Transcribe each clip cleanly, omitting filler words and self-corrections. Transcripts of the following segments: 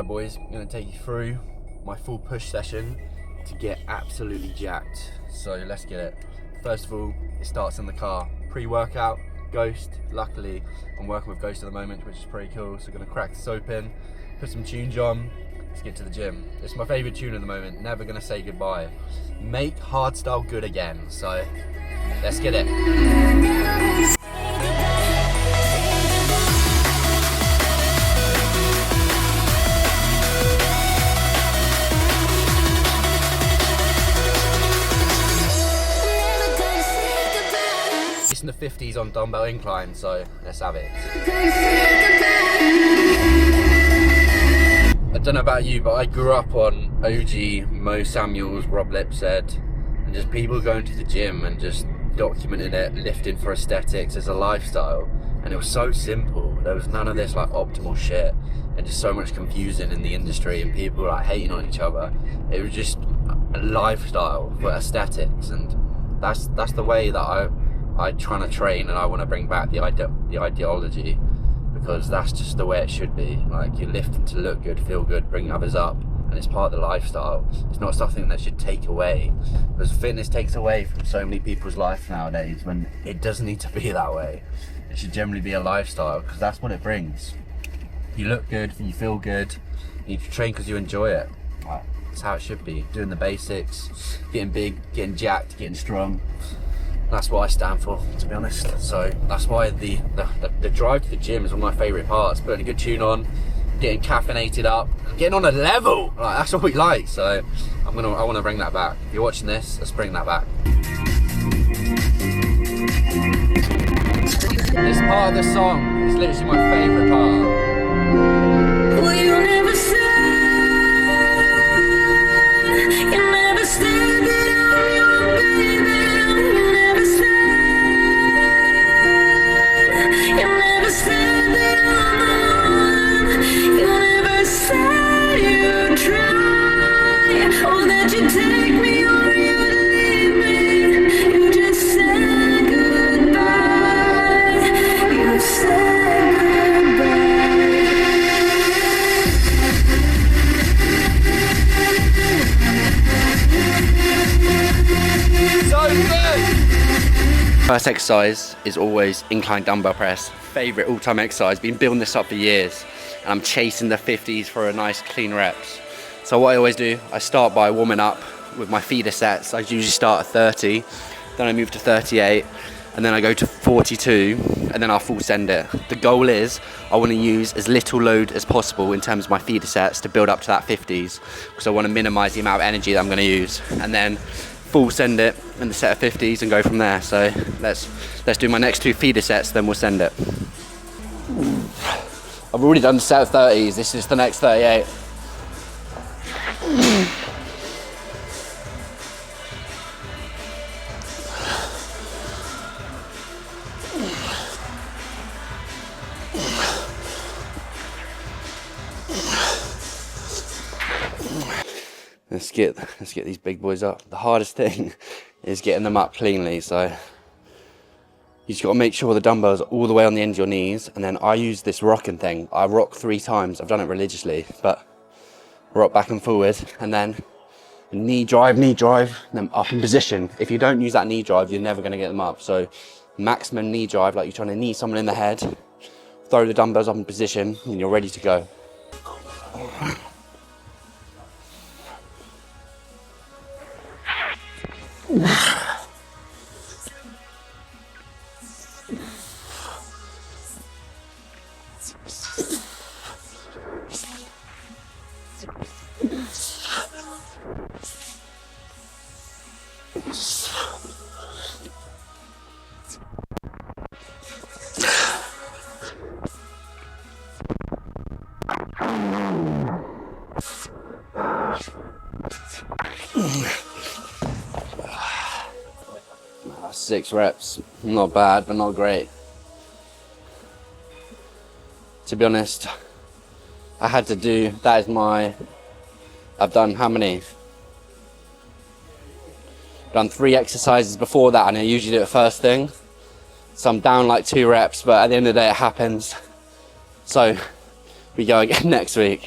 Right, boys, I'm going to take you through my full push session to get absolutely jacked. So let's get it. First of all, it starts in the car. Pre-workout, Ghost. Luckily, I'm working with Ghost at the moment, which is pretty cool. So I'm going to crack the soap in, put some tunes on. Let's get to the gym. It's my favourite tune at the moment. Never Gonna Say Goodbye. Make hardstyle good again. So let's get it. It's in the 50s on dumbbell incline, so let's have it. I don't know about you, but I grew up on OG, Mo Samuels, Rob Lipsett, and just people going to the gym and just documenting it, lifting for aesthetics as a lifestyle. And it was so simple. There was none of this like optimal shit and just so much confusing in the industry and people like hating on each other. It was just a lifestyle for aesthetics, and that's the way that I trying to train, and I want to bring back the ideology, because that's just the way it should be. Like, you're lifting to look good, feel good, bring others up, and it's part of the lifestyle. It's not something that should take away, because fitness takes away from so many people's life nowadays when it doesn't need to be that way. It should generally be a lifestyle, because that's what it brings. You look good, you feel good, you train because you enjoy it. Like, that's how it should be. Doing the basics, getting big, getting jacked, getting strong. That's what I stand for, to be honest. So that's why the drive to the gym is one of my favourite parts. Putting a good tune on, getting caffeinated up, getting on a level. Like, that's what we like. So I want to bring that back. If you're watching this, let's bring that back. This part of the song is literally my favourite part. Well, you never said, you never said that I'm your baby. First exercise is always incline dumbbell press. Favorite all-time exercise. Been building this up for years, and I'm chasing the 50s for a nice clean reps. So what I always do, I start by warming up with my feeder sets. I usually start at 30, then I move to 38, and then I go to 42, and then I'll full send it. The goal is I want to use as little load as possible in terms of my feeder sets to build up to that 50s, because I want to minimize the amount of energy that I'm going to use, and then full send it in the set of 50s and go from there. So let's do my next two feeder sets, then we'll send it. I've already done the set of 30s, this is the next 38. Let's get these big boys up. The hardest thing is getting them up cleanly, so you just got to make sure the dumbbells are all the way on the end of your knees, and then I use this rocking thing. I rock 3 times. I've done it religiously, but rock back and forward, and then knee drive, then up in position. If you don't use that knee drive, you're never going to get them up. So maximum knee drive, like you're trying to knee someone in the head, throw the dumbbells up in position, and you're ready to go. That's 6 reps. Not bad, but not great. To be honest, I had to do, that is my, I've done how many? Done 3 exercises before that, and I usually do it first thing. So I'm down like 2 reps, but at the end of the day it happens. So we go again next week.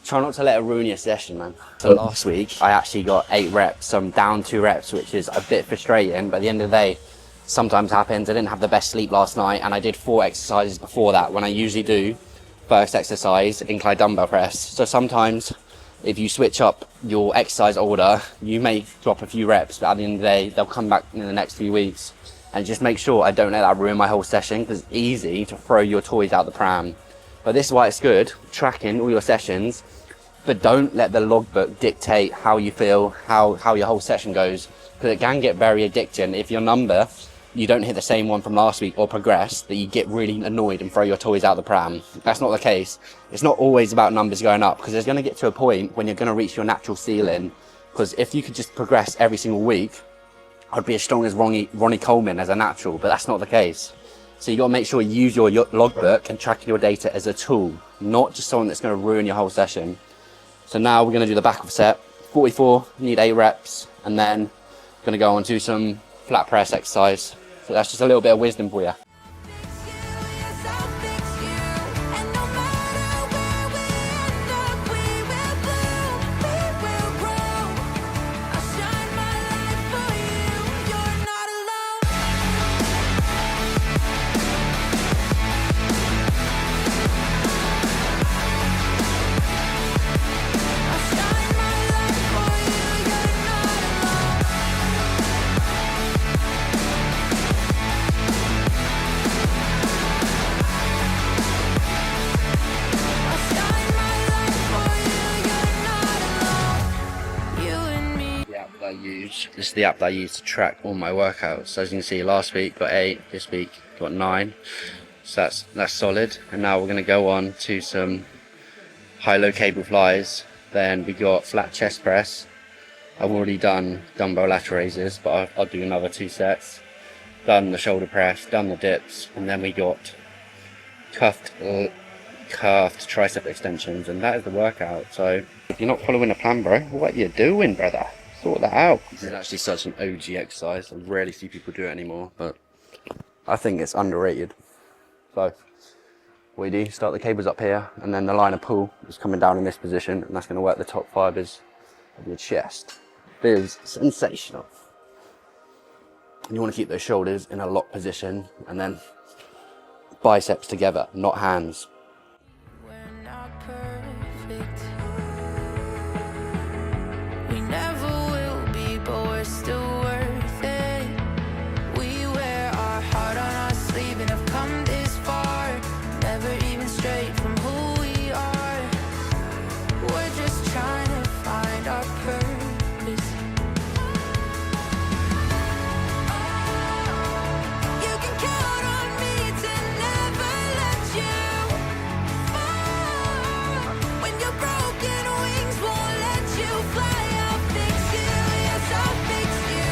try not to let it ruin your session, man. So last week, I actually got 8 reps, so I'm down 2 reps, which is a bit frustrating, but at the end of the day, sometimes happens. I didn't have the best sleep last night, and I did 4 exercises before that, when I usually do first exercise, incline dumbbell press. So sometimes, if you switch up your exercise order, you may drop a few reps, but at the end of the day, they'll come back in the next few weeks. And just make sure I don't let that ruin my whole session, because it's easy to throw your toys out the pram. But this is why it's good, tracking all your sessions, but don't let the logbook dictate how you feel, how your whole session goes, because it can get very addicting. If your number, you don't hit the same one from last week or progress, that you get really annoyed and throw your toys out the pram. That's not the case. It's not always about numbers going up, because there's going to get to a point when you're going to reach your natural ceiling, because if you could just progress every single week, I'd be as strong as Ronnie Coleman as a natural, but that's not the case. So you got to make sure you use your logbook and tracking your data as a tool, not just something that's going to ruin your whole session. So now we're going to do the back of a set, 44, need 8 reps, and then going to go on to some flat press exercise. So that's just a little bit of wisdom for you. This is the app that I use to track all my workouts. So as you can see, last week got 8, this week got 9. So that's solid. And now we're going to go on to some high-low cable flies. Then we got flat chest press. I've already done dumbbell lateral raises, but I'll do another 2 sets. Done the shoulder press, done the dips, and then we got cuffed tricep extensions, and that is the workout. So if you're not following a plan, bro, what are you doing, brother? Sort that out. This is actually such an OG exercise. I rarely see people do it anymore, but I think it's underrated. So what you do, start the cables up here, and then the line of pull is coming down in this position, and that's going to work the top fibers of your chest. Feels sensational. And you want to keep those shoulders in a locked position, and then biceps together, not hands. We're not perfect. We never will be, but we're still worth it. We wear our heart on our sleeve and have come this far. Never even strayed from who we are. We're just trying to find our purpose. You can count on me to never let you fall. When your broken wings won't let you fly, I'll fix you, yes I'll fix you.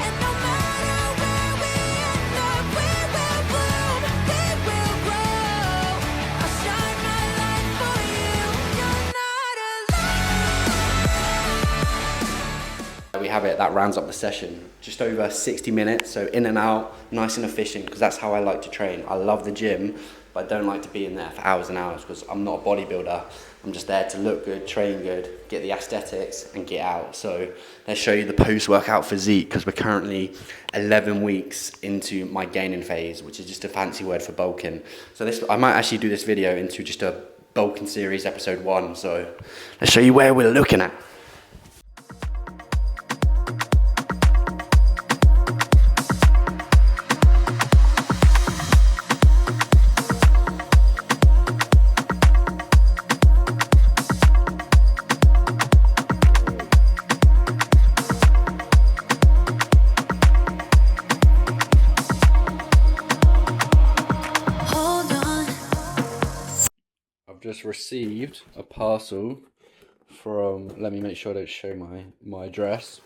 And no matter where we end up, we will bloom, we will grow. I'll shine my light for you, you're not alone. We have it, that rounds up the session. Just over 60 minutes, so in and out, nice and efficient, because that's how I like to train. I love the gym, but I don't like to be in there for hours and hours, because I'm not a bodybuilder. I'm just there to look good, train good, get the aesthetics, and get out. So let's show you the post-workout physique, because we're currently 11 weeks into my gaining phase, which is just a fancy word for bulking. So I might actually do this video into just a bulking series, episode 1. So let's show you where we're looking at. Just received a parcel from, let me make sure I don't show my address,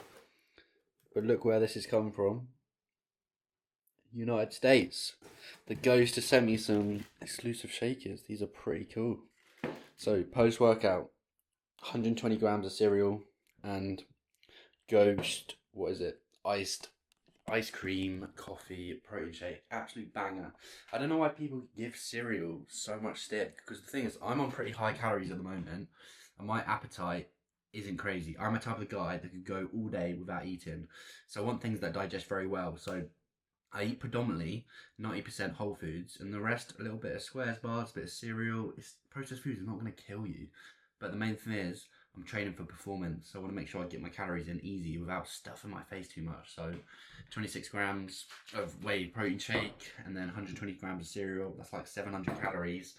but look where this has come from. United States. The Ghost to send me some exclusive shakers. These are pretty cool. So post workout, 120 grams of cereal and Ghost, what is it, iced ice cream, coffee, protein shake, absolute banger. I don't know why people give cereal so much stick, because the thing is, I'm on pretty high calories at the moment, and my appetite isn't crazy. I'm a type of guy that could go all day without eating. So I want things that digest very well. So I eat predominantly 90% whole foods, and the rest a little bit of squares bars, a bit of cereal. Processed foods are not going to kill you. But the main thing is, I'm training for performance, so I want to make sure I get my calories in easy without stuffing my face too much. So 26 grams of whey protein shake, and then 120 grams of cereal. That's like 700 calories,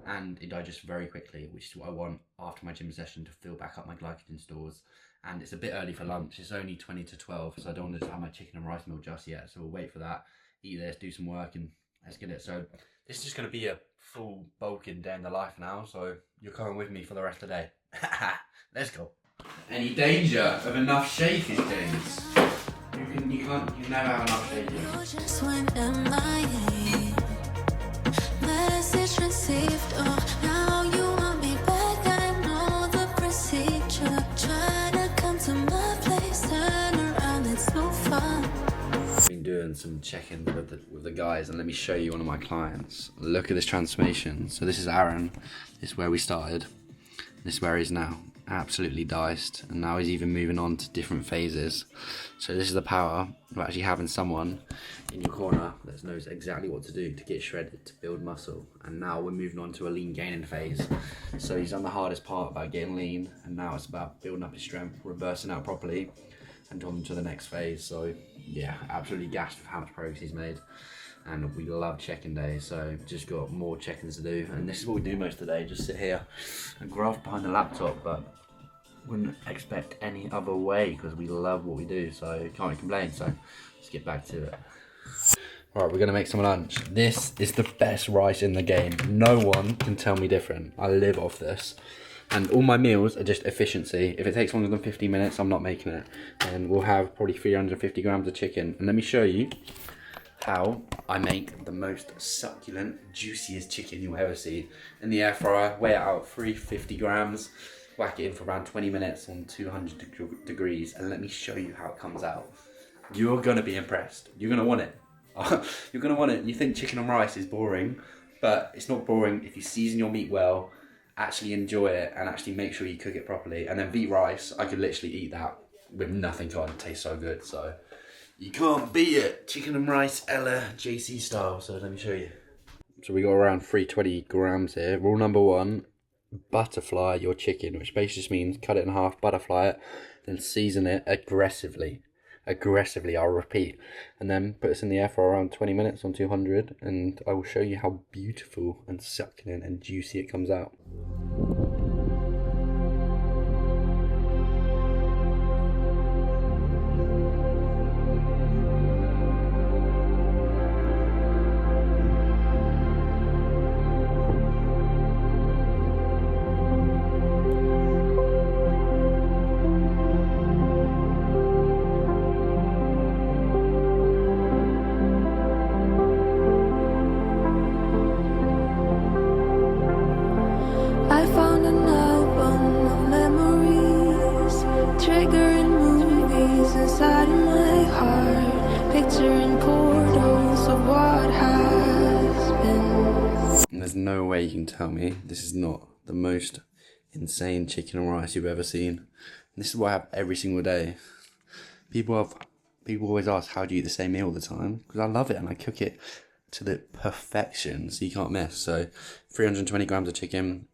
and it digests very quickly, which is what I want after my gym session to fill back up my glycogen stores. And it's a bit early for lunch. It's only 20 to 12, so I don't want to have my chicken and rice meal just yet. So we'll wait for that, eat this, do some work, and let's get it. So this is just going to be a full bulking day in the life now, so you're coming with me for the rest of the day. Let's go. Any danger of enough shaking things? You can never have enough shaking. You just went MIA. Message received. Oh, now you want me back. I know the procedure. Trying to come to my place, turn around. It's no fun. Been doing some check-ins with the guys, and let me show you one of my clients. Look at this transformation. So this is Aaron. This is where we started. This is where he is now. Absolutely diced, and now he's even moving on to different phases. So this is the power of actually having someone in your corner that knows exactly what to do to get shredded, to build muscle. And now we're moving on to a lean gaining phase. So he's done the hardest part about getting lean, and now it's about building up his strength, reversing out properly, and on to the next phase. So yeah, absolutely gassed with how much progress he's made. And we love check-in days, so just got more check-ins to do. And this is what we do most of the day, just sit here and graft behind the laptop, but wouldn't expect any other way because we love what we do, so can't complain. So let's get back to it. Alright, we're gonna make some lunch. This is the best rice in the game. No one can tell me different. I live off this. And all my meals are just efficiency. If it takes longer than 15 minutes, I'm not making it. And we'll have probably 350 grams of chicken. And let me show you how I make the most succulent, juiciest chicken you'll ever see. In the air fryer, weigh it out 350 grams, whack it in for around 20 minutes on 200 degrees, and let me show you how it comes out. You're gonna be impressed. You're gonna want it. You're gonna want it. You think chicken and rice is boring, but it's not boring if you season your meat well, actually enjoy it, and actually make sure you cook it properly. And then beet rice, I could literally eat that with nothing on. It tastes so good. So you can't beat it. Chicken and rice, Ella JC style. So let me show you. So we got around 320 grams here. Rule number 1, butterfly your chicken, which basically just means cut it in half, butterfly it, then season it aggressively. Aggressively, I'll repeat. And then put this in the air for around 20 minutes on 200, and I will show you how beautiful and succulent and juicy it comes out. I found an album of memories, triggering movies inside my heart, picturing portals of what has been. And there's no way you can tell me this is not the most insane chicken and rice you've ever seen. And this is what I have every single day. People always ask, how do you eat the same meal all the time? Because I love it and I cook it to the perfection, so you can't miss. So 320 grams of chicken,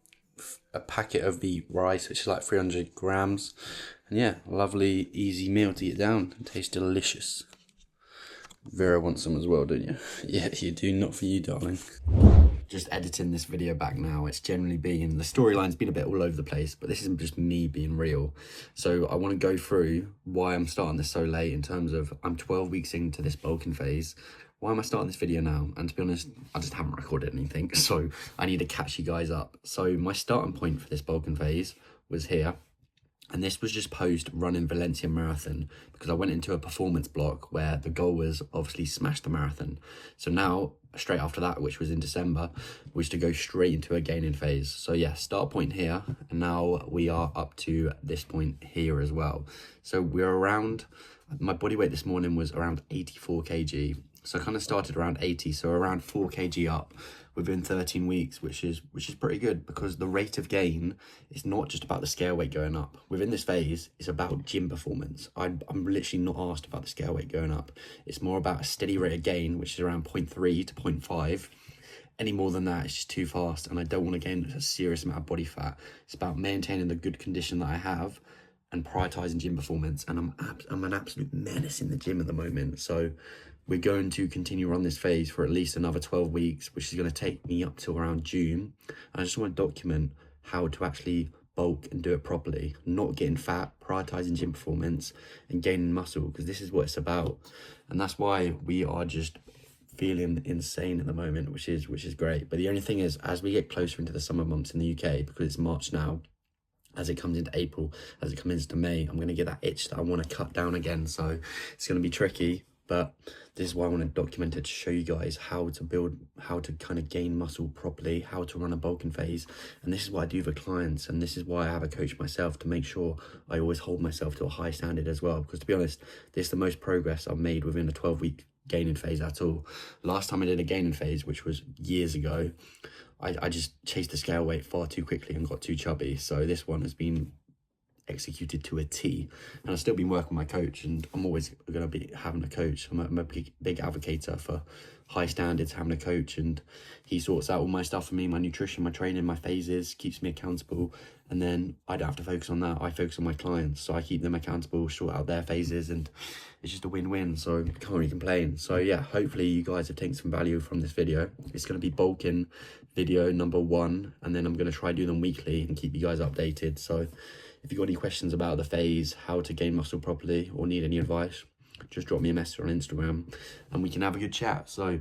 a packet of the rice, which is like 300 grams. And yeah, lovely, easy meal to get down. It tastes delicious. Vera wants some as well, don't you? Yeah, you do. Not for you, darling. Just editing this video back now. It's generally been, the storyline's been a bit all over the place, but this isn't just me being real. So I want to go through why I'm starting this so late, in terms of I'm 12 weeks into this bulking phase. Why am I starting this video now? And to be honest, I just haven't recorded anything, so I need to catch you guys up. So my starting point for this bulking phase was here. And this was just post running Valencia Marathon, because I went into a performance block where the goal was obviously smash the marathon. So now, straight after that, which was in December, was to go straight into a gaining phase. So yeah, start point here, and now we are up to this point here as well. So we're around, my body weight this morning was around 84 kg. So I kind of started around 80, so around 4 kg up, within 13 weeks, which is pretty good, because the rate of gain is not just about the scale weight going up. Within this phase, it's about gym performance. I'm literally not asked about the scale weight going up. It's more about a steady rate of gain, which is around 0.3 to 0.5. Any more than that, it's just too fast, and I don't want to gain a serious amount of body fat. It's about maintaining the good condition that I have and prioritizing gym performance. And I'm an absolute menace in the gym at the moment. So we're going to continue on this phase for at least another 12 weeks, which is going to take me up till around June. And I just want to document how to actually bulk and do it properly, not getting fat, prioritizing gym performance and gaining muscle, because this is what it's about. And that's why we are just feeling insane at the moment, which is great. But the only thing is, as we get closer into the summer months in the UK, because it's March now, as it comes into April, as it comes into May, I'm going to get that itch that I want to cut down again. So it's going to be tricky, but this is why I want to document it, to show you guys how to kind of gain muscle properly, how to run a bulking phase. And this is what I do for clients, and this is why I have a coach myself, to make sure I always hold myself to a high standard as well. Because to be honest, this is the most progress I've made within a 12-week gaining phase at all. Last time I did a gaining phase, which was years ago, I just chased the scale weight far too quickly and got too chubby. So this one has been executed to a T, and I've still been working with my coach, and I'm always going to be having a coach. I'm a big advocate for high standards, having a coach, and he sorts out all my stuff for me, my nutrition, my training, my phases, keeps me accountable. And then I don't have to focus on that. I focus on my clients, so I keep them accountable, sort out their phases, and it's just a win-win. So I can't really complain. So yeah, hopefully you guys have taken some value from this video. It's going to be bulking video number 1, and then I'm going to try do them weekly and keep you guys updated. So if you've got any questions about the phase, how to gain muscle properly, or need any advice, just drop me a message on Instagram and we can have a good chat. So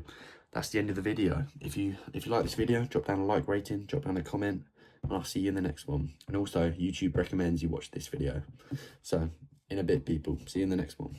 that's the end of the video. If you like this video, drop down a like rating, drop down a comment, and I'll see you in the next one. And also, YouTube recommends you watch this video. So in a bit, people, see you in the next one.